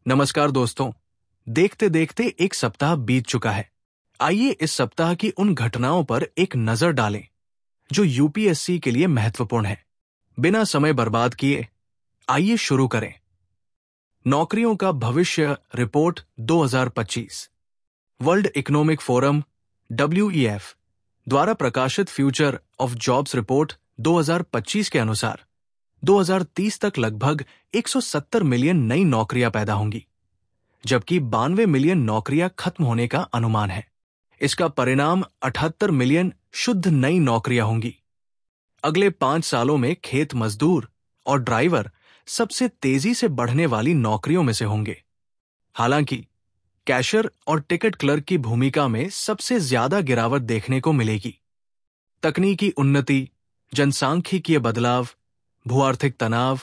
नमस्कार दोस्तों। देखते देखते एक सप्ताह बीत चुका है। आइए इस सप्ताह की उन घटनाओं पर एक नजर डालें जो यूपीएससी के लिए महत्वपूर्ण है। बिना समय बर्बाद किए आइए शुरू करें। नौकरियों का भविष्य report 2025 world economic forum WEF द्वारा प्रकाशित फ्यूचर ऑफ जॉब्स रिपोर्ट 2025 के अनुसार 2030 तक लगभग 170 मिलियन नई नौकरियां पैदा होंगी, जबकि 92 मिलियन नौकरियां खत्म होने का अनुमान है। इसका परिणाम 78 मिलियन शुद्ध नई नौकरियां होंगी। अगले 5 सालों में खेत मजदूर और ड्राइवर सबसे तेजी से बढ़ने वाली नौकरियों में से होंगे। हालांकि कैशियर और टिकट क्लर्क की भूमिका में सबसे ज्यादा गिरावट देखने को मिलेगी। तकनीकी उन्नति, जनसांख्यिकीय बदलाव, भूआर्थिक तनाव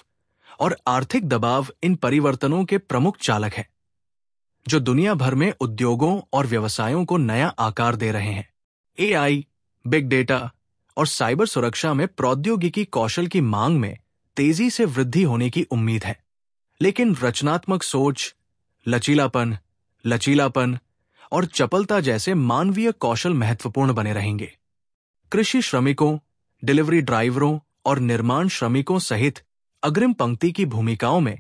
और आर्थिक दबाव इन परिवर्तनों के प्रमुख चालक हैं, जो दुनिया भर में उद्योगों और व्यवसायों को नया आकार दे रहे हैं। AI, बिग डेटा और साइबर सुरक्षा में प्रौद्योगिकी कौशल की मांग में तेजी से वृद्धि होने की उम्मीद है, लेकिन रचनात्मक सोच, लचीलापन और चपलता जैसे मानवीय कौशल महत्वपूर्ण बने रहेंगे। कृषि श्रमिकों, डिलीवरी ड्राइवरों और निर्माण श्रमिकों सहित अग्रिम पंक्ति की भूमिकाओं में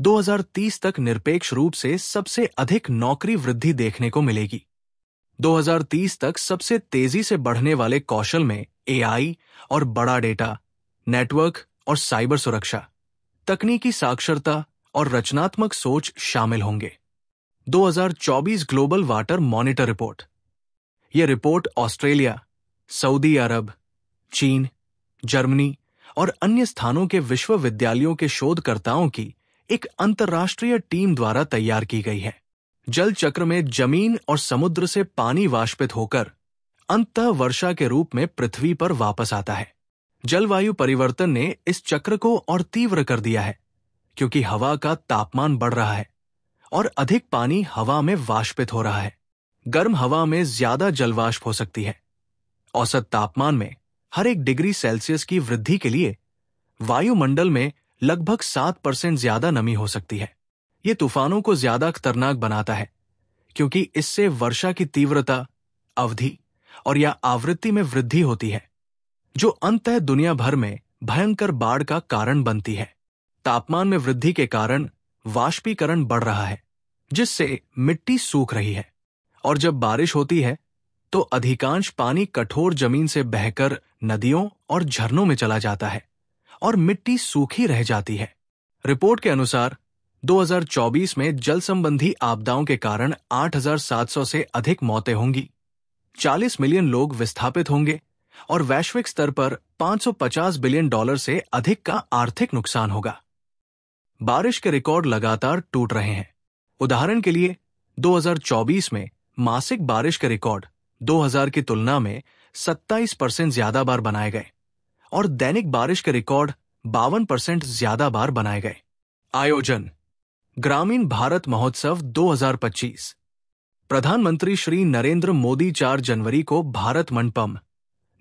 2030 तक निरपेक्ष रूप से सबसे अधिक नौकरी वृद्धि देखने को मिलेगी। 2030 तक सबसे तेजी से बढ़ने वाले कौशल में AI और बड़ा डेटा, नेटवर्क और साइबर सुरक्षा, तकनीकी साक्षरता और रचनात्मक सोच शामिल होंगे। 2024 ग्लोबल वाटर मॉनिटर रिपोर्ट। यह रिपोर्ट ऑस्ट्रेलिया, सऊदी अरब, चीन, जर्मनी और अन्य स्थानों के विश्वविद्यालयों के शोधकर्ताओं की एक अंतर्राष्ट्रीय टीम द्वारा तैयार की गई है। जल चक्र में जमीन और समुद्र से पानी वाष्पित होकर अंततः वर्षा के रूप में पृथ्वी पर वापस आता है। जलवायु परिवर्तन ने इस चक्र को और तीव्र कर दिया है, क्योंकि हवा का तापमान बढ़ रहा है और अधिक पानी हवा में वाष्पित हो रहा है। गर्म हवा में ज्यादा जलवाष्प हो सकती है। औसत तापमान में हर 1 डिग्री सेल्सियस की वृद्धि के लिए वायुमंडल में लगभग 7% ज्यादा नमी हो सकती है। ये तूफानों को ज्यादा खतरनाक बनाता है, क्योंकि इससे वर्षा की तीव्रता, अवधि और या आवृत्ति में वृद्धि होती है, जो अंततः दुनिया भर में भयंकर बाढ़ का कारण बनती है। तापमान में वृद्धि के कारण वाष्पीकरण बढ़ रहा है, जिससे मिट्टी सूख रही है, और जब बारिश होती है तो अधिकांश पानी कठोर जमीन से बहकर नदियों और झरनों में चला जाता है और मिट्टी सूखी रह जाती है। रिपोर्ट के अनुसार 2024 में जल संबंधी आपदाओं के कारण 8,700 से अधिक मौतें होंगी, 40 मिलियन लोग विस्थापित होंगे और वैश्विक स्तर पर $550 बिलियन से अधिक का आर्थिक नुकसान होगा। बारिश के रिकॉर्ड लगातार टूट रहे हैं। उदाहरण के लिए 2024 में मासिक बारिश के रिकॉर्ड 2000 की तुलना में 27% ज्यादा बार बनाए गए और दैनिक बारिश के रिकॉर्ड 52% ज्यादा बार बनाए गए। आयोजन: ग्रामीण भारत महोत्सव 2025। प्रधानमंत्री श्री नरेंद्र मोदी 4 जनवरी को भारत मंडपम,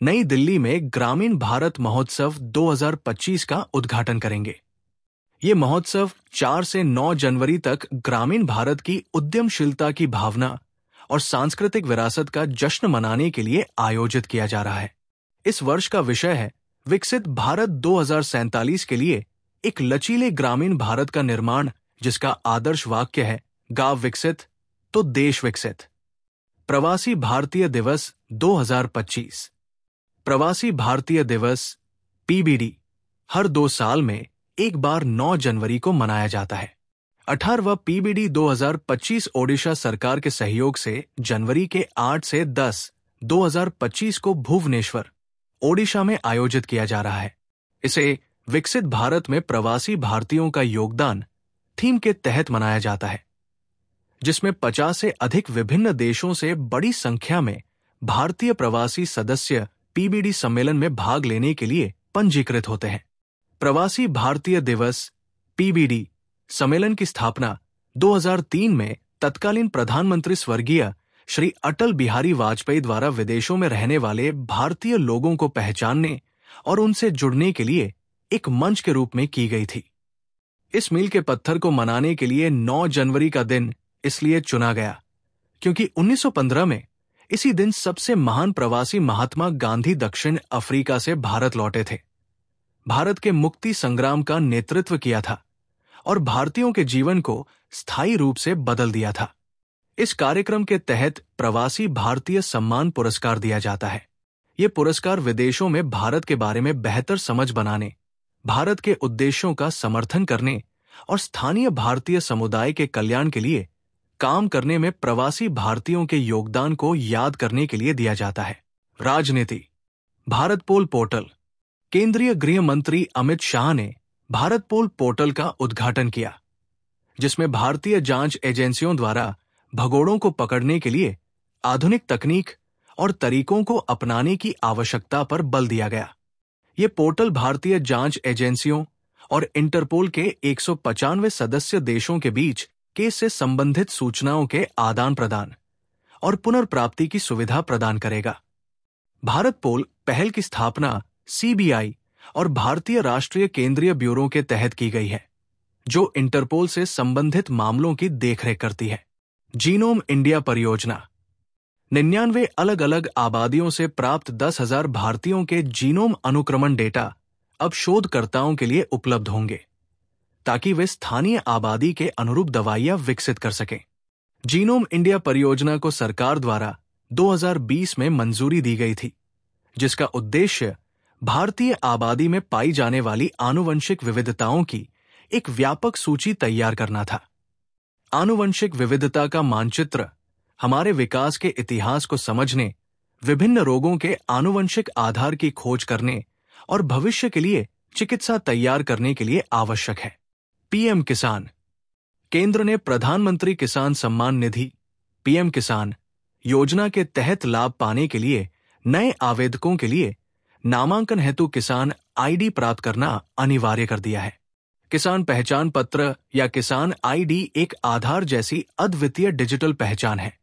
नई दिल्ली में ग्रामीण भारत महोत्सव 2025 का उद्घाटन करेंगे। ये महोत्सव 4 से 9 जनवरी तक ग्रामीण भारत की उद्यमशीलता की भावना और सांस्कृतिक विरासत का जश्न मनाने के लिए आयोजित किया जा रहा है। इस वर्ष का विषय है विकसित भारत 2047 के लिए एक लचीले ग्रामीण भारत का निर्माण, जिसका आदर्श वाक्य है, गांव विकसित तो देश विकसित। प्रवासी भारतीय दिवस 2025। प्रवासी भारतीय दिवस PBD हर 2 साल में एक बार 9 जनवरी को मनाया जाता है। 18वां PBD 2025 ओडिशा सरकार के सहयोग से जनवरी के 8 से 10, 2025 को भुवनेश्वर, ओडिशा में आयोजित किया जा रहा है। इसे विकसित भारत में प्रवासी भारतीयों का योगदान थीम के तहत मनाया जाता है, जिसमें 50 से अधिक विभिन्न देशों से बड़ी संख्या में भारतीय प्रवासी सदस्य PBD सम्मेलन में भाग लेने के लिए पंजीकृत होते हैं। प्रवासी भारतीय दिवस PBD सम्मेलन की स्थापना 2003 में तत्कालीन प्रधानमंत्री स्वर्गीय श्री अटल बिहारी वाजपेयी द्वारा विदेशों में रहने वाले भारतीय लोगों को पहचानने और उनसे जुड़ने के लिए एक मंच के रूप में की गई थी। इस मील के पत्थर को मनाने के लिए 9 जनवरी का दिन इसलिए चुना गया क्योंकि 1915 में इसी दिन सबसे महान प्रवासी महात्मा गांधी दक्षिण अफ्रीका से भारत लौटे थे। भारत के मुक्ति संग्राम का नेतृत्व किया था और भारतीयों के जीवन को स्थायी रूप से बदल दिया था। इस कार्यक्रम के तहत प्रवासी भारतीय सम्मान पुरस्कार दिया जाता है। ये पुरस्कार विदेशों में भारत के बारे में बेहतर समझ बनाने, भारत के उद्देश्यों का समर्थन करने और स्थानीय भारतीय समुदाय के कल्याण के लिए काम करने में प्रवासी भारतीयों के योगदान को याद करने के लिए दिया जाता है। राजनीति। भारत पोल पोर्टल। केंद्रीय गृह मंत्री अमित शाह ने भारत पोल पोर्टल का उद्घाटन किया, जिसमें भारतीय जांच एजेंसियों द्वारा भगोड़ों को पकड़ने के लिए आधुनिक तकनीक और तरीकों को अपनाने की आवश्यकता पर बल दिया गया। ये पोर्टल भारतीय जांच एजेंसियों और इंटरपोल के 195 सदस्य देशों के बीच केस से संबंधित सूचनाओं के आदान प्रदान और पुनर्प्राप्ति की सुविधा प्रदान करेगा। भारत पोल पहल की स्थापना सीबीआई और भारतीय राष्ट्रीय केंद्रीय ब्यूरो के तहत की गई है, जो इंटरपोल से संबंधित मामलों की देखरेख करती है। जीनोम इंडिया परियोजना। 99 अलग अलग आबादियों से प्राप्त 10,000 भारतीयों के जीनोम अनुक्रमण डेटा अब शोधकर्ताओं के लिए उपलब्ध होंगे, ताकि वे स्थानीय आबादी के अनुरूप दवाइयां विकसित कर सकें। जीनोम इंडिया परियोजना को सरकार द्वारा 2020 में मंजूरी दी गई थी, जिसका उद्देश्य भारतीय आबादी में पाई जाने वाली आनुवंशिक विविधताओं की एक व्यापक सूची तैयार करना था। आनुवंशिक विविधता का मानचित्र हमारे विकास के इतिहास को समझने, विभिन्न रोगों के आनुवंशिक आधार की खोज करने और भविष्य के लिए चिकित्सा तैयार करने के लिए आवश्यक है। पीएम किसान। केंद्र ने प्रधानमंत्री किसान सम्मान निधि पीएम किसान योजना के तहत लाभ पाने के लिए नए आवेदकों के लिए नामांकन हेतु किसान आईडी प्राप्त करना अनिवार्य कर दिया है। किसान पहचान पत्र या किसान आईडी एक आधार जैसी अद्वितीय डिजिटल पहचान है,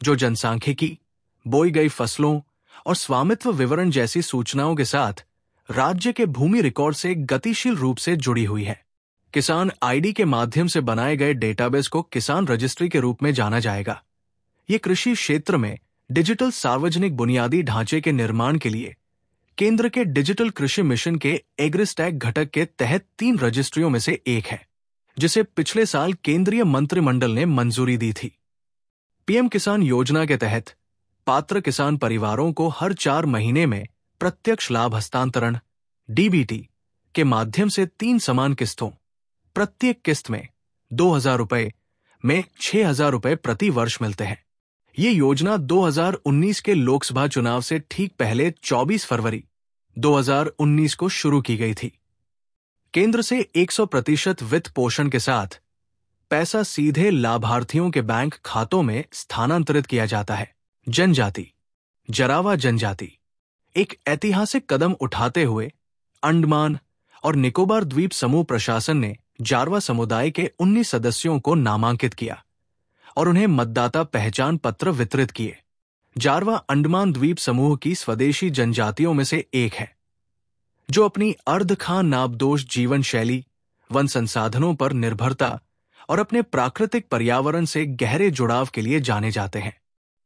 जो जनसांख्यिकी, बोई गई फसलों और स्वामित्व विवरण जैसी सूचनाओं के साथ राज्य के भूमि रिकॉर्ड से गतिशील रूप से जुड़ी हुई है। किसान आईडी के माध्यम से बनाए गए डेटाबेस को किसान रजिस्ट्री के रूप में जाना जाएगा। ये कृषि क्षेत्र में डिजिटल सार्वजनिक बुनियादी ढांचे के निर्माण के लिए केंद्र के डिजिटल कृषि मिशन के एग्रिस्टैक घटक के तहत 3 रजिस्ट्रियों में से एक है, जिसे पिछले साल केंद्रीय मंत्रिमंडल ने मंजूरी दी थी। पीएम किसान योजना के तहत पात्र किसान परिवारों को हर 4 महीने में प्रत्यक्ष लाभ हस्तांतरण डीबीटी के माध्यम से 3 समान किस्तों, प्रत्येक किस्त में 2,000 रुपए में 6,000 रुपए प्रति वर्ष मिलते हैं। ये योजना 2019 के लोकसभा चुनाव से ठीक पहले 24 फरवरी 2019 को शुरू की गई थी। केंद्र से 100% वित्त पोषण के साथ पैसा सीधे लाभार्थियों के बैंक खातों में स्थानांतरित किया जाता है। जनजाति। जरावा जनजाति। एक ऐतिहासिक कदम उठाते हुए अंडमान और निकोबार द्वीप समूह प्रशासन ने जारवा समुदाय के 19 सदस्यों को नामांकित किया और उन्हें मतदाता पहचान पत्र वितरित किए। जारवा अंडमान द्वीप समूह की स्वदेशी जनजातियों में से एक है, जो अपनी अर्धखान नाबदोश जीवन शैली, वन संसाधनों पर निर्भरता और अपने प्राकृतिक पर्यावरण से गहरे जुड़ाव के लिए जाने जाते हैं।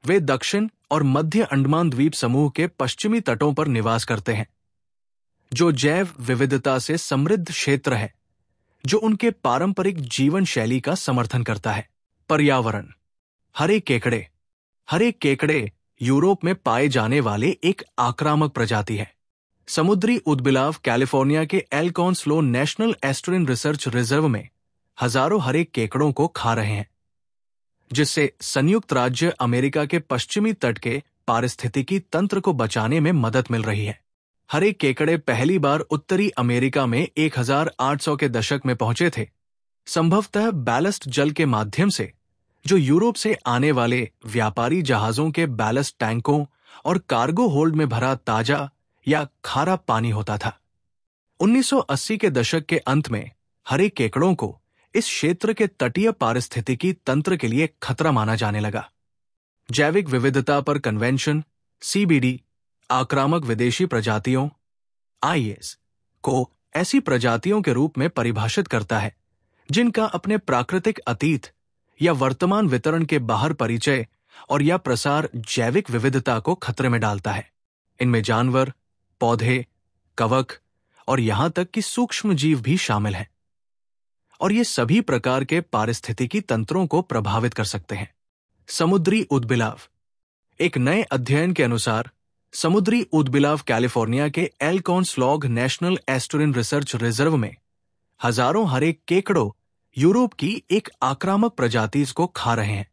वे दक्षिण और मध्य अंडमान द्वीप समूह के पश्चिमी तटों पर निवास करते हैं, जो जैव विविधता से समृद्ध क्षेत्र है, जो उनके पारंपरिक जीवन शैली का समर्थन करता है। पर्यावरण। हरे केकड़े। हरे केकड़े यूरोप में पाए जाने वाले एक आक्रामक प्रजाति है। समुद्री उदबिलाव कैलिफोर्निया के एल्कोन्स्लो नेशनल एस्टुरिन रिसर्च रिजर्व में हजारों हरे केकड़ों को खा रहे हैं, जिससे संयुक्त राज्य अमेरिका के पश्चिमी तट के पारिस्थितिकी तंत्र को बचाने में मदद मिल रही है। हरे केकड़े पहली बार उत्तरी अमेरिका में 1800 के दशक में पहुंचे थे, संभवतः बैलस्ट जल के माध्यम से, जो यूरोप से आने वाले व्यापारी जहाजों के बैलस्ट टैंकों और कार्गो होल्ड में भरा ताजा या खारा पानी होता था। 1980 के दशक के अंत में हरे केकड़ों को इस क्षेत्र के तटीय पारिस्थितिकी तंत्र के लिए खतरा माना जाने लगा। जैविक विविधता पर कन्वेंशन सीबीडी आक्रामक विदेशी प्रजातियों आईएस को ऐसी प्रजातियों के रूप में परिभाषित करता है जिनका अपने प्राकृतिक अतीत या वर्तमान वितरण के बाहर परिचय और या प्रसार जैविक विविधता को खतरे में डालता है। इनमें जानवर, पौधे, कवक और यहां तक कि सूक्ष्म जीव भी शामिल हैं, और ये सभी प्रकार के पारिस्थितिकी तंत्रों को प्रभावित कर सकते हैं। समुद्री ऊदबिलाव। एक नए अध्ययन के अनुसार समुद्री ऊदबिलाव कैलिफोर्निया के Alcon slog national एस्टुरिन research reserve में हजारों हरे केकड़ों यूरोप की एक आक्रामक प्रजाति को खा रहे हैं,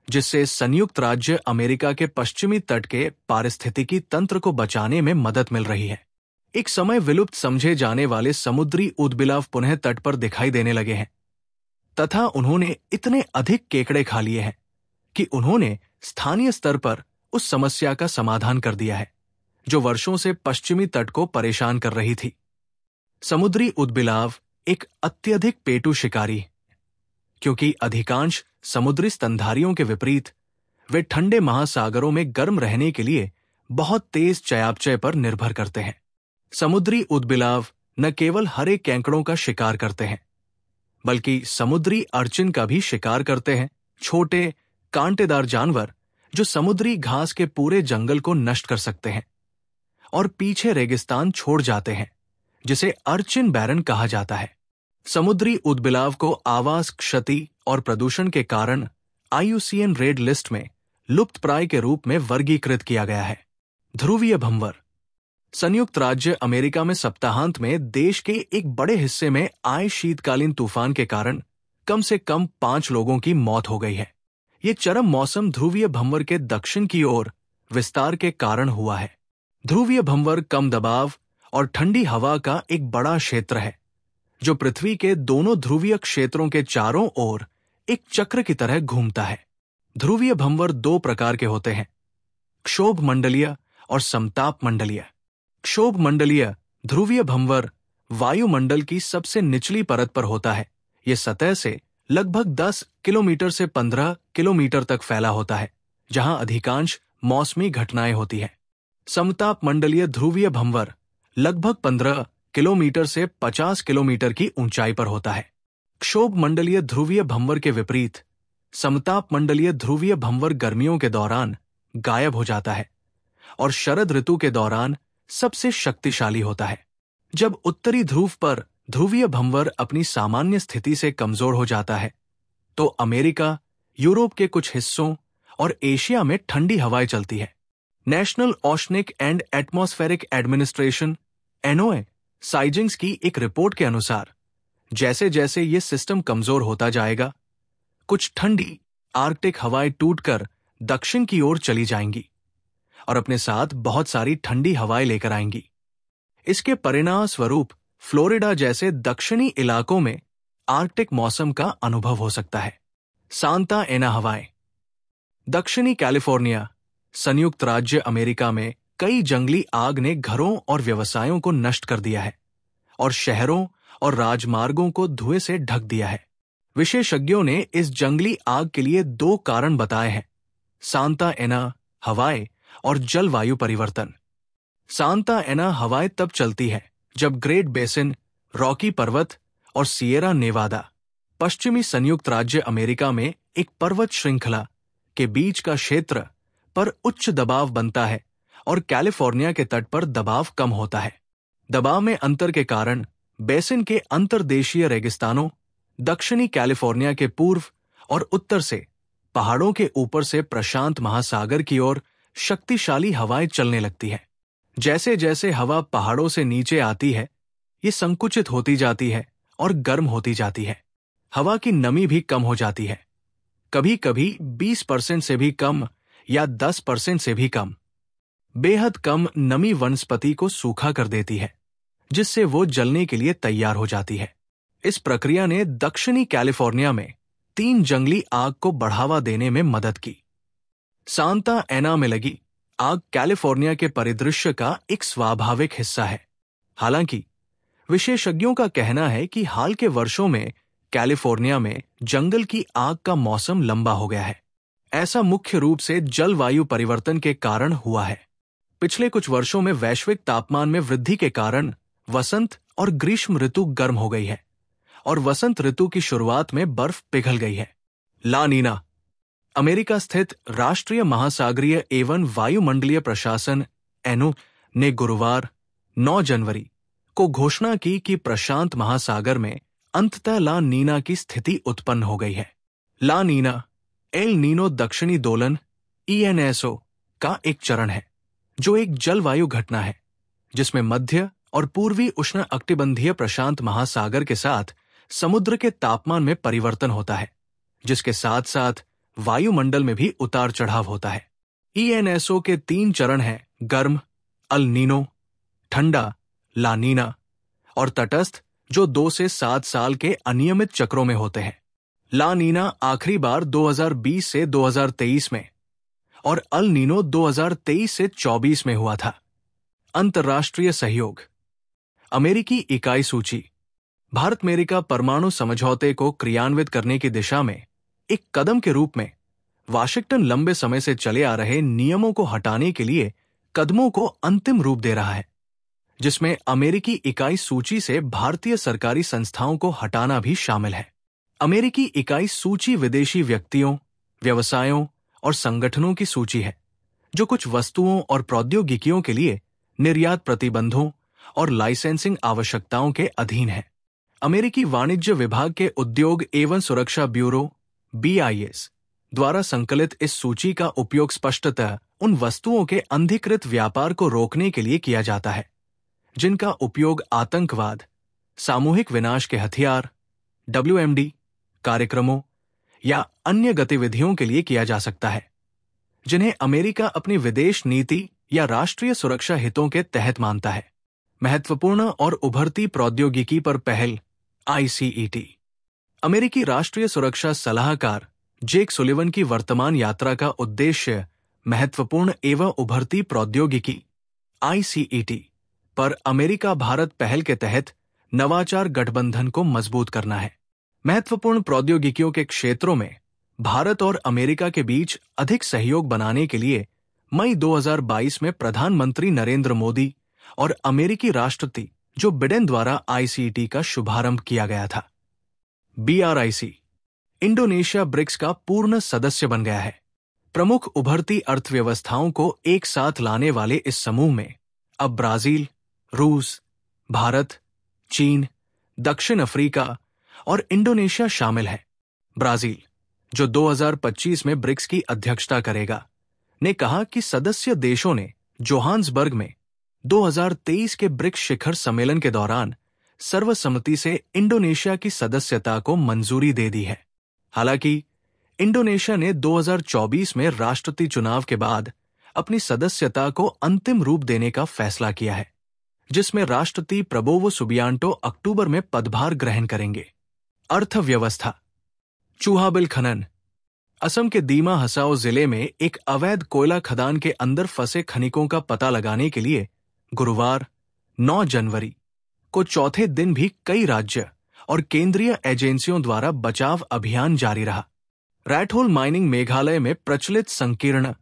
जिससे संयुक्त राज्य अमेरिका के पश्चिमी तट के पारिस्थितिकी तंत्र को बचाने में मदद मिल रही है। एक समय विलुप्त समझे जाने वाले समुद्री ऊदबिलाव पुनः तट पर दिखाई देने लगे हैं, तथा उन्होंने इतने अधिक केकड़े खा लिए हैं कि उन्होंने स्थानीय स्तर पर उस समस्या का समाधान कर दिया है जो वर्षों से पश्चिमी तट को परेशान कर रही थी। समुद्री ऊदबिलाव एक अत्यधिक पेटू शिकारी है, क्योंकि अधिकांश समुद्री स्तनधारियों के विपरीत वे ठंडे महासागरों में गर्म रहने के लिए बहुत तेज चयापचय पर निर्भर करते हैं। समुद्री ऊदबिलाव न केवल हरे केकड़ों का शिकार करते हैं, बल्कि समुद्री अर्चिन का भी शिकार करते हैं, छोटे कांटेदार जानवर जो समुद्री घास के पूरे जंगल को नष्ट कर सकते हैं और पीछे रेगिस्तान छोड़ जाते हैं, जिसे अर्चिन बैरन कहा जाता है। समुद्री ऊदबिलाव को आवास क्षति और प्रदूषण के कारण IUCN रेड लिस्ट में लुप्तप्राय के रूप में वर्गीकृत किया गया है। ध्रुवीय भंवर। संयुक्त राज्य अमेरिका में सप्ताहांत में देश के एक बड़े हिस्से में आए शीतकालीन तूफान के कारण कम से कम 5 लोगों की मौत हो गई है। ये चरम मौसम ध्रुवीय भंवर के दक्षिण की ओर विस्तार के कारण हुआ है। ध्रुवीय भंवर कम दबाव और ठंडी हवा का एक बड़ा क्षेत्र है जो पृथ्वी के दोनों ध्रुवीय क्षेत्रों के चारों ओर एक चक्र की तरह घूमता है। ध्रुवीय भंवर 2 प्रकार के होते हैं, क्षोभ मंडलीय और समताप मंडलीय। क्षोभ मंडलीय ध्रुवीय भंवर वायुमंडल की सबसे निचली परत पर होता है। यह सतह से लगभग 10 किलोमीटर से 15 किलोमीटर तक फैला होता है, जहां अधिकांश मौसमी घटनाएं होती हैं। समताप मंडलीय ध्रुवीय भंवर लगभग 15 किलोमीटर से 50 किलोमीटर की ऊंचाई पर होता है। क्षोभ मंडलीय ध्रुवीय भंवर के विपरीत समताप मंडलीय ध्रुवीय भंवर गर्मियों के दौरान गायब हो जाता है और शरद ऋतु के दौरान सबसे शक्तिशाली होता है। जब उत्तरी ध्रुव पर ध्रुवीय भंवर अपनी सामान्य स्थिति से कमजोर हो जाता है, तो अमेरिका, यूरोप के कुछ हिस्सों और एशिया में ठंडी हवाएं चलती है। National oceanic and atmospheric administration NOAA साइजिंग्स की एक रिपोर्ट के अनुसार जैसे जैसे ये सिस्टम कमजोर होता जाएगा, कुछ ठंडी आर्कटिक हवाएं टूटकर दक्षिण की ओर चली जाएंगी और अपने साथ बहुत सारी ठंडी हवाएं लेकर आएंगी। इसके परिणाम स्वरूप फ्लोरिडा जैसे दक्षिणी इलाकों में आर्कटिक मौसम का अनुभव हो सकता है। सांता एना हवाएं। दक्षिणी कैलिफोर्निया, संयुक्त राज्य अमेरिका में कई जंगली आग ने घरों और व्यवसायों को नष्ट कर दिया है और शहरों और राजमार्गों को धुएं से ढक दिया है। विशेषज्ञों ने इस जंगली आग के लिए 2 कारण बताए हैं: सांता एना हवाएं और जलवायु परिवर्तन। सांता एना हवाएं तब चलती है जब ग्रेट बेसिन, रॉकी पर्वत और सिएरा नेवादा, पश्चिमी संयुक्त राज्य अमेरिका में एक पर्वत श्रृंखला के बीच का क्षेत्र पर उच्च दबाव बनता है और कैलिफोर्निया के तट पर दबाव कम होता है। दबाव में अंतर के कारण बेसिन के अंतर्देशीय रेगिस्तानों, दक्षिणी कैलिफोर्निया के पूर्व और उत्तर से पहाड़ों के ऊपर से प्रशांत महासागर की ओर शक्तिशाली हवाएं चलने लगती हैं। जैसे जैसे हवा पहाड़ों से नीचे आती है, ये संकुचित होती जाती है और गर्म होती जाती है। हवा की नमी भी कम हो जाती है, कभी कभी 20% से भी कम या 10% से भी कम। बेहद कम नमी वनस्पति को सूखा कर देती है, जिससे वो जलने के लिए तैयार हो जाती है। इस प्रक्रिया ने दक्षिणी कैलिफोर्निया में 3 जंगली आग को बढ़ावा देने में मदद की। सांता एना में लगी आग कैलिफोर्निया के परिदृश्य का एक स्वाभाविक हिस्सा है। हालांकि विशेषज्ञों का कहना है कि हाल के वर्षों में कैलिफोर्निया में जंगल की आग का मौसम लंबा हो गया है। ऐसा मुख्य रूप से जलवायु परिवर्तन के कारण हुआ है। पिछले कुछ वर्षों में वैश्विक तापमान में वृद्धि के कारण वसंत और ग्रीष्म ऋतु गर्म हो गई है और वसंत ऋतु की शुरुआत में बर्फ पिघल गई है। ला नीना अमेरिका स्थित राष्ट्रीय महासागरीय एवं वायुमंडलीय प्रशासन एनो ने गुरुवार 9 जनवरी को घोषणा की कि प्रशांत महासागर में अंततः ला नीना की स्थिति उत्पन्न हो गई है। ला नीना एल नीनो दक्षिणी दोलन ENSO का एक चरण है, जो एक जलवायु घटना है जिसमें मध्य और पूर्वी उष्ण अकटिबंधीय प्रशांत महासागर के साथ समुद्र के तापमान में परिवर्तन होता है, जिसके साथ साथ वायुमंडल में भी उतार चढ़ाव होता है। ENSO के 3 चरण हैं: गर्म अल नीनो, ठंडा ला नीना और तटस्थ जो 2 से 7 साल के अनियमित चक्रों में होते हैं। ला नीना आखिरी बार 2020 से 2023 में और अल नीनो 2023 से 24 में हुआ था। अंतर्राष्ट्रीय सहयोग। अमेरिकी इकाई सूची। भारत अमेरिका परमाणु समझौते को क्रियान्वित करने की दिशा में एक कदम के रूप में वाशिंगटन लंबे समय से चले आ रहे नियमों को हटाने के लिए कदमों को अंतिम रूप दे रहा है, जिसमें अमेरिकी इकाई सूची से भारतीय सरकारी संस्थाओं को हटाना भी शामिल है। अमेरिकी इकाई सूची विदेशी व्यक्तियों, व्यवसायों और संगठनों की सूची है जो कुछ वस्तुओं और प्रौद्योगिकियों के लिए निर्यात प्रतिबंधों और लाइसेंसिंग आवश्यकताओं के अधीन है। अमेरिकी वाणिज्य विभाग के उद्योग एवं सुरक्षा ब्यूरो BIS द्वारा संकलित इस सूची का उपयोग स्पष्टतः उन वस्तुओं के अनधिकृत व्यापार को रोकने के लिए किया जाता है जिनका उपयोग आतंकवाद, सामूहिक विनाश के हथियार, WMD कार्यक्रमों या अन्य गतिविधियों के लिए किया जा सकता है, जिन्हें अमेरिका अपनी विदेश नीति या राष्ट्रीय सुरक्षा हितों के तहत मानता है। महत्वपूर्ण और उभरती प्रौद्योगिकी पर पहल ICET। अमेरिकी राष्ट्रीय सुरक्षा सलाहकार जेक सुलिवन की वर्तमान यात्रा का उद्देश्य महत्वपूर्ण एवं उभरती प्रौद्योगिकी ICET पर अमेरिका भारत पहल के तहत नवाचार गठबंधन को मजबूत करना है। महत्वपूर्ण प्रौद्योगिकियों के क्षेत्रों में भारत और अमेरिका के बीच अधिक सहयोग बनाने के लिए मई 2022 में प्रधानमंत्री नरेंद्र मोदी और अमेरिकी राष्ट्रपति जो बिडेन द्वारा ICET का शुभारंभ किया गया था। BRIC इंडोनेशिया ब्रिक्स का पूर्ण सदस्य बन गया है। प्रमुख उभरती अर्थव्यवस्थाओं को एक साथ लाने वाले इस समूह में अब ब्राजील, रूस, भारत, चीन, दक्षिण अफ्रीका और इंडोनेशिया शामिल है। ब्राजील, जो 2025 में ब्रिक्स की अध्यक्षता करेगा, ने कहा कि सदस्य देशों ने जोहान्सबर्ग में 2023 के ब्रिक्स शिखर सम्मेलन के दौरान सर्वसम्मति से इंडोनेशिया की सदस्यता को मंजूरी दे दी है। हालांकि इंडोनेशिया ने 2024 में राष्ट्रपति चुनाव के बाद अपनी सदस्यता को अंतिम रूप देने का फैसला किया है, जिसमें राष्ट्रपति प्रबोवो सुबियांटो अक्टूबर में पदभार ग्रहण करेंगे। अर्थव्यवस्था। चूहा बिल खनन। असम के दीमा हसाओ जिले में एक अवैध कोयला खदान के अंदर फंसे खनिकों का पता लगाने के लिए गुरुवार 9 जनवरी को चौथे दिन भी कई राज्य और केंद्रीय एजेंसियों द्वारा बचाव अभियान जारी रहा। रैट होल माइनिंग मेघालय में प्रचलित संकीर्ण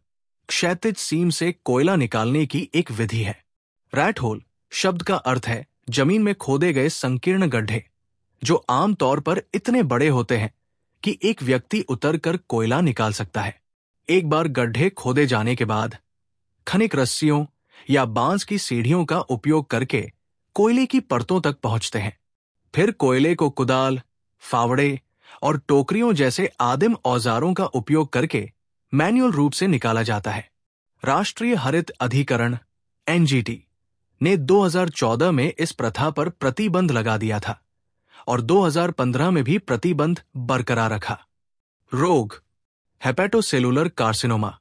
क्षैतिज सीम से कोयला निकालने की एक विधि है। रैट होल शब्द का अर्थ है जमीन में खोदे गए संकीर्ण गड्ढे, जो आमतौर पर इतने बड़े होते हैं कि एक व्यक्ति उतरकर कोयला निकाल सकता है। एक बार गड्ढे खोदे जाने के बाद खनिक रस्सियों या बांस की सीढ़ियों का उपयोग करके कोयले की परतों तक पहुंचते हैं। फिर कोयले को कुदाल, फावड़े और टोकरियों जैसे आदिम औजारों का उपयोग करके मैन्युअल रूप से निकाला जाता है। राष्ट्रीय हरित अधिकरण NGT ने 2014 में इस प्रथा पर प्रतिबंध लगा दिया था और 2015 में भी प्रतिबंध बरकरार रखा। रोग। Hepatocellular carcinoma.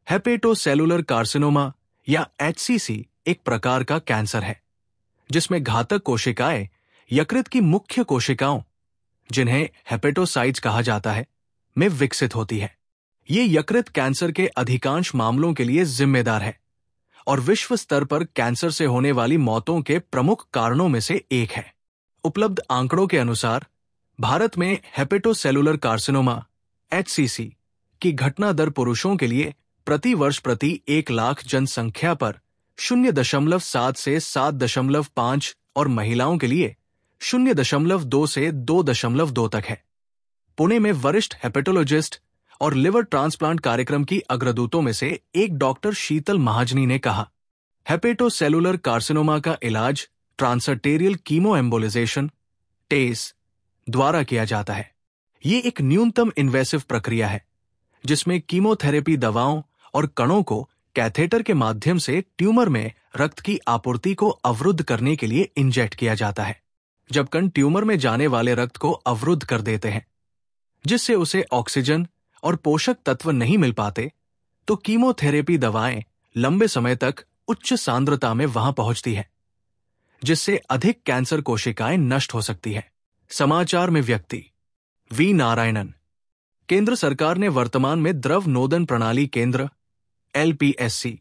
हेपेटोसेलुलर कार्सिनोमा या HCC एक प्रकार का कैंसर है जिसमें घातक कोशिकाएं यकृत की मुख्य कोशिकाओं, जिन्हें हेपेटोसाइट्स कहा जाता है, में विकसित होती है। ये यकृत कैंसर के अधिकांश मामलों के लिए जिम्मेदार है और विश्व स्तर पर कैंसर से होने वाली मौतों के प्रमुख कारणों में से एक है। उपलब्ध आंकड़ों के अनुसार भारत में हेपेटोसेलुलर कार्सिनोमा HCC की घटना दर पुरुषों के लिए प्रति वर्ष प्रति 1 लाख जनसंख्या पर 0.7 से 7.5 और महिलाओं के लिए 0.2 से 2.2 तक है। पुणे में वरिष्ठ हेपेटोलॉजिस्ट और लिवर ट्रांसप्लांट कार्यक्रम की अग्रदूतों में से एक डॉक्टर शीतल महाजनी ने कहा, हेपेटोसेलुलर कार्सिनोमा का इलाज ट्रांसआर्टेरियल कीमो एम्बोलाइजेशन टेस द्वारा किया जाता है। ये एक न्यूनतम इन्वेसिव प्रक्रिया है जिसमें कीमोथेरेपी दवाओं और कणों को कैथेटर के माध्यम से ट्यूमर में रक्त की आपूर्ति को अवरुद्ध करने के लिए इंजेक्ट किया जाता है। जब कण ट्यूमर में जाने वाले रक्त को अवरुद्ध कर देते हैं, जिससे उसे ऑक्सीजन और पोषक तत्व नहीं मिल पाते, तो कीमोथेरेपी दवाएं लंबे समय तक उच्च सांद्रता में वहां पहुंचती है, जिससे अधिक कैंसर कोशिकाएं नष्ट हो सकती है। समाचार में व्यक्ति वी नारायणन। केंद्र सरकार ने वर्तमान में द्रव नोदन प्रणाली केंद्र LPSC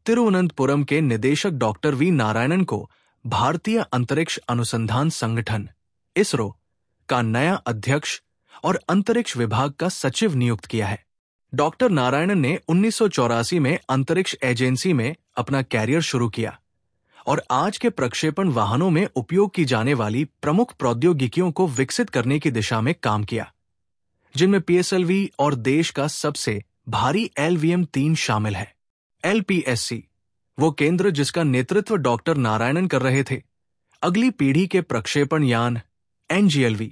तिरुवनंतपुरम के निदेशक डॉक्टर वी नारायणन को भारतीय अंतरिक्ष अनुसंधान संगठन ISRO का नया अध्यक्ष और अंतरिक्ष विभाग का सचिव नियुक्त किया है। डॉक्टर नारायणन ने 1984 में अंतरिक्ष एजेंसी में अपना कैरियर शुरू किया और आज के प्रक्षेपण वाहनों में उपयोग की जाने वाली प्रमुख प्रौद्योगिकियों को विकसित करने की दिशा में काम किया, जिनमें PSLV और देश का सबसे भारी LVM-3 शामिल है। LPSC वो केंद्र जिसका नेतृत्व डॉक्टर नारायणन कर रहे थे, अगली पीढ़ी के प्रक्षेपण यान NGLV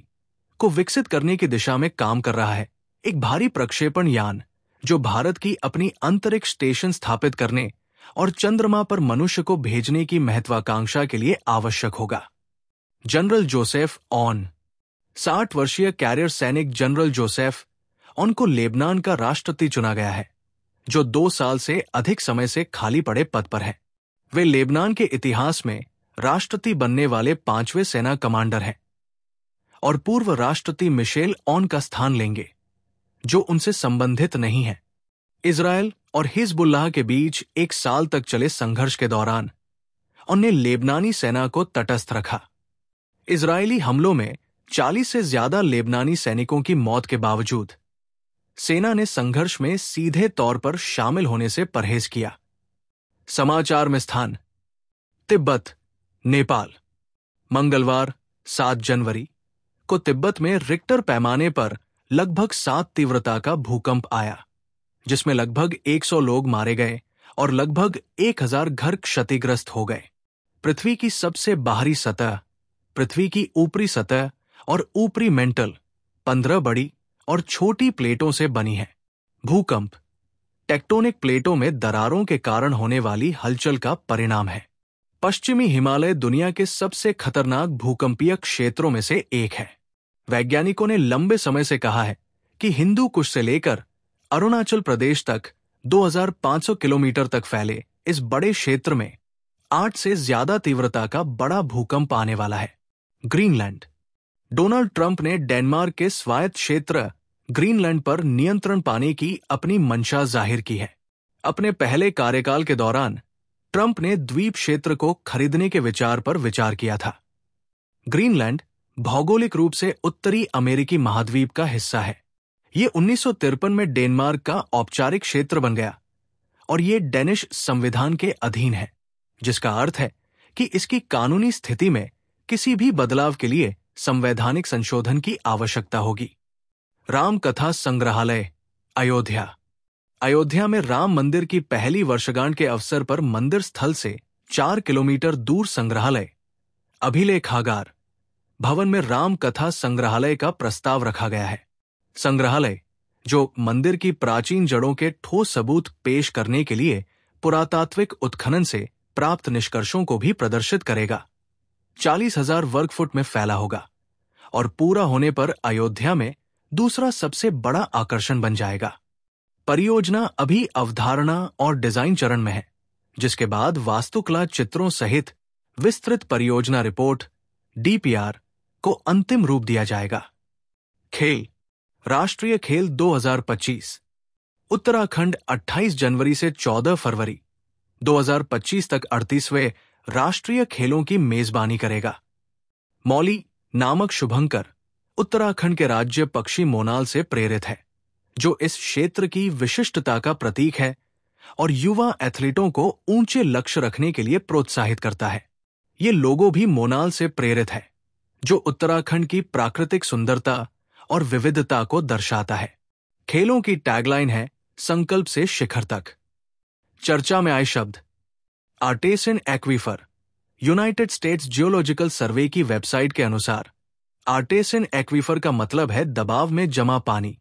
को विकसित करने की दिशा में काम कर रहा है। एक भारी प्रक्षेपण यान जो भारत की अपनी अंतरिक्ष स्टेशन स्थापित करने और चंद्रमा पर मनुष्य को भेजने की महत्वाकांक्षा के लिए आवश्यक होगा। General Joseph on. 60 वर्षीय कैरियर सैनिक जनरल जोसेफ ऑन को लेबनान का राष्ट्रपति चुना गया है, जो 2 साल से अधिक समय से खाली पड़े पद पर है। वे लेबनान के इतिहास में राष्ट्रपति बनने वाले 5वें सेना कमांडर हैं और पूर्व राष्ट्रपति मिशेल ऑन का स्थान लेंगे, जो उनसे संबंधित नहीं है। इजरायल और हिजबुल्लाह के बीच 1 साल तक चले संघर्ष के दौरान उन्हें लेबनानी सेना को तटस्थ रखा। इजरायली हमलों में 40 से ज्यादा लेबनानी सैनिकों की मौत के बावजूद सेना ने संघर्ष में सीधे तौर पर शामिल होने से परहेज किया। समाचार में स्थान। तिब्बत, नेपाल। मंगलवार 7 जनवरी को तिब्बत में रिक्टर पैमाने पर लगभग 7 तीव्रता का भूकंप आया, जिसमें लगभग 100 लोग मारे गए और लगभग 1000 घर क्षतिग्रस्त हो गए। पृथ्वी की सबसे बाहरी सतह, पृथ्वी की ऊपरी सतह और ऊपरी मेंटल 15 बड़ी और छोटी प्लेटों से बनी है। भूकंप टेक्टोनिक प्लेटों में दरारों के कारण होने वाली हलचल का परिणाम है। पश्चिमी हिमालय दुनिया के सबसे खतरनाक भूकंपीय क्षेत्रों में से एक है। वैज्ञानिकों ने लंबे समय से कहा है कि हिंदू कुश से लेकर अरुणाचल प्रदेश तक 2500 किलोमीटर तक फैले इस बड़े क्षेत्र में 8 से ज्यादा तीव्रता का बड़ा भूकंप आने वाला है। ग्रीनलैंड। डोनाल्ड ट्रंप ने डेनमार्क के स्वायत्त क्षेत्र ग्रीनलैंड पर नियंत्रण पाने की अपनी मंशा जाहिर की है। अपने पहले कार्यकाल के दौरान ट्रंप ने द्वीप क्षेत्र को खरीदने के विचार पर विचार किया था। ग्रीनलैंड भौगोलिक रूप से उत्तरी अमेरिकी महाद्वीप का हिस्सा है। ये 1953 में डेनमार्क का औपचारिक क्षेत्र बन गया और ये डेनिश संविधान के अधीन है, जिसका अर्थ है कि इसकी कानूनी स्थिति में किसी भी बदलाव के लिए संवैधानिक संशोधन की आवश्यकता होगी। राम कथा संग्रहालय, अयोध्या। अयोध्या में राम मंदिर की पहली वर्षगांठ के अवसर पर मंदिर स्थल से 4 किलोमीटर दूर संग्रहालय, अभिलेखागार भवन में राम कथा संग्रहालय का प्रस्ताव रखा गया है। संग्रहालय, जो मंदिर की प्राचीन जड़ों के ठोस सबूत पेश करने के लिए पुरातात्विक उत्खनन से प्राप्त निष्कर्षों को भी प्रदर्शित करेगा, 40,000 वर्ग फुट में फैला होगा और पूरा होने पर अयोध्या में दूसरा सबसे बड़ा आकर्षण बन जाएगा। परियोजना अभी अवधारणा और डिजाइन चरण में है, जिसके बाद वास्तुकला चित्रों सहित विस्तृत परियोजना रिपोर्ट DPR को अंतिम रूप दिया जाएगा। खेल। राष्ट्रीय खेल 2025। उत्तराखंड 28 जनवरी से 14 फरवरी 2025 तक 38वें राष्ट्रीय खेलों की मेजबानी करेगा। मौली नामक शुभंकर उत्तराखंड के राज्य पक्षी मोनाल से प्रेरित है, जो इस क्षेत्र की विशिष्टता का प्रतीक है और युवा एथलीटों को ऊंचे लक्ष्य रखने के लिए प्रोत्साहित करता है। ये लोगो भी मोनाल से प्रेरित है, जो उत्तराखंड की प्राकृतिक सुंदरता और विविधता को दर्शाता है। खेलों की टैगलाइन है संकल्प से शिखर तक। चर्चा में आए शब्द। Artesian aquifer. United States geological survey की वेबसाइट के अनुसार आर्टेसियन एक्वीफर का मतलब है दबाव में जमा पानी,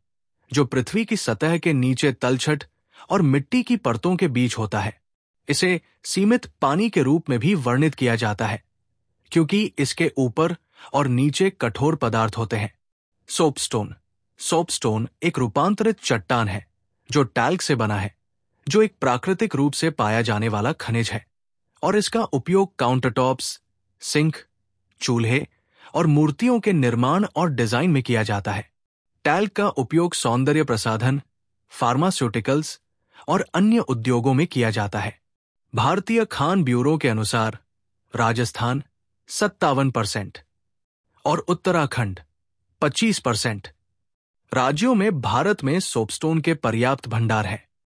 जो पृथ्वी की सतह के नीचे तलछट और मिट्टी की परतों के बीच होता है। इसे सीमित पानी के रूप में भी वर्णित किया जाता है, क्योंकि इसके ऊपर और नीचे कठोर पदार्थ होते हैं। सोपस्टोन। सोपस्टोन एक रूपांतरित चट्टान है जो टैल्क से बना है, जो एक प्राकृतिक रूप से पाया जाने वाला खनिज है, और इसका उपयोग काउंटरटॉप्स, सिंक, चूल्हे और मूर्तियों के निर्माण और डिजाइन में किया जाता है। टैल्क का उपयोग सौंदर्य प्रसाधन, फार्मास्यूटिकल्स और अन्य उद्योगों में किया जाता है। भारतीय खान ब्यूरो के अनुसार राजस्थान 57% और उत्तराखंड 25% राज्यों में भारत में सोपस्टोन के पर्याप्त भंडार हैं।